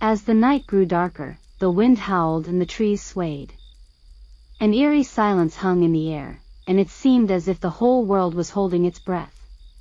As the night grew darker, the wind howled and the trees swayed. An eerie silence hung in the air, and it seemed as if the whole world was holding its breath.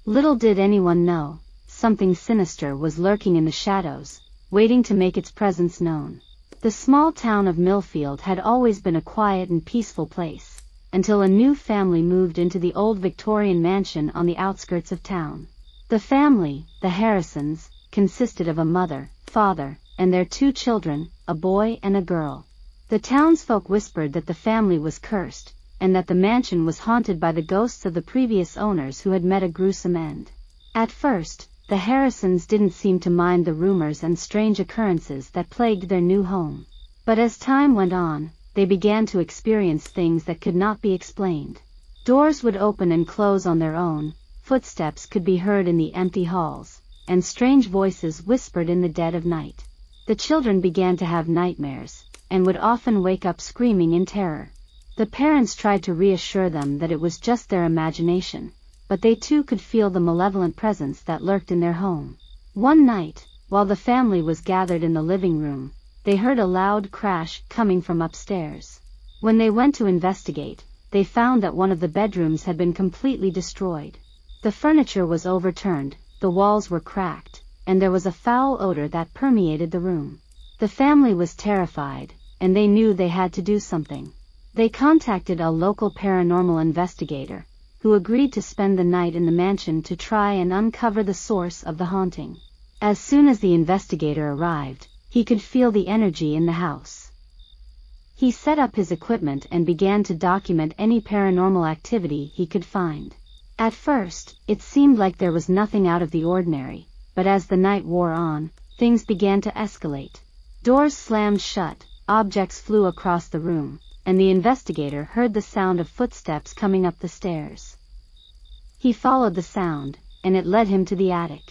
Little did anyone know, something sinister was lurking in the shadows, waiting to make its presence known. The small town of Millfield had always been a quiet and peaceful place, until a new family moved into the old Victorian mansion on the outskirts of town. The family, the Harrisons, consisted of a mother, father, and their 2 children, a boy and a girl. The townsfolk whispered that the family was cursed, and that the mansion was haunted by the ghosts of the previous owners who had met a gruesome end. At first, the Harrisons didn't seem to mind the rumors and strange occurrences that plagued their new home. But as time went on, they began to experience things that could not be explained. Doors would open and close on their own, footsteps could be heard in the empty halls, and strange voices whispered in the dead of night. The children began to have nightmares, and would often wake up screaming in terror. The parents tried to reassure them that it was just their imagination, but they too could feel the malevolent presence that lurked in their home. One night, while the family was gathered in the living room, they heard a loud crash coming from upstairs. When they went to investigate, they found that one of the bedrooms had been completely destroyed. The furniture was overturned, the walls were cracked, and there was a foul odor that permeated the room. The family was terrified, and they knew they had to do something. They contacted a local paranormal investigator, who agreed to spend the night in the mansion to try and uncover the source of the haunting. As soon as the investigator arrived, he could feel the energy in the house. He set up his equipment and began to document any paranormal activity he could find. At first, it seemed like there was nothing out of the ordinary, but as the night wore on, things began to escalate. Doors slammed shut, objects flew across the room, and the investigator heard the sound of footsteps coming up the stairs. He followed the sound, and it led him to the attic.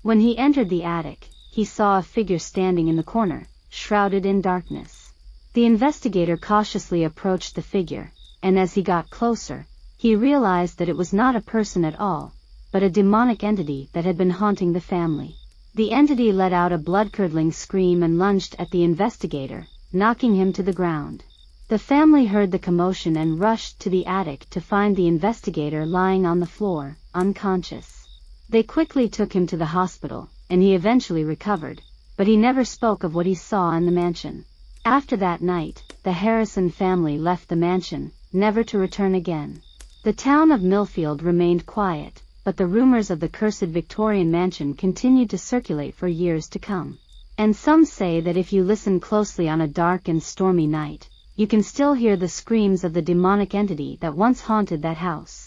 When he entered the attic, he saw a figure standing in the corner, shrouded in darkness. The investigator cautiously approached the figure, and as he got closer, he realized that it was not a person at all, but a demonic entity that had been haunting the family. The entity let out a blood-curdling scream and lunged at the investigator, knocking him to the ground. The family heard the commotion and rushed to the attic to find the investigator lying on the floor, unconscious. They quickly took him to the hospital, and he eventually recovered, but he never spoke of what he saw in the mansion. After that night, the Harrison family left the mansion, never to return again. The town of Millfield remained quiet, but the rumors of the cursed Victorian mansion continued to circulate for years to come. And some say that if you listen closely on a dark and stormy night, you can still hear the screams of the demonic entity that once haunted that house.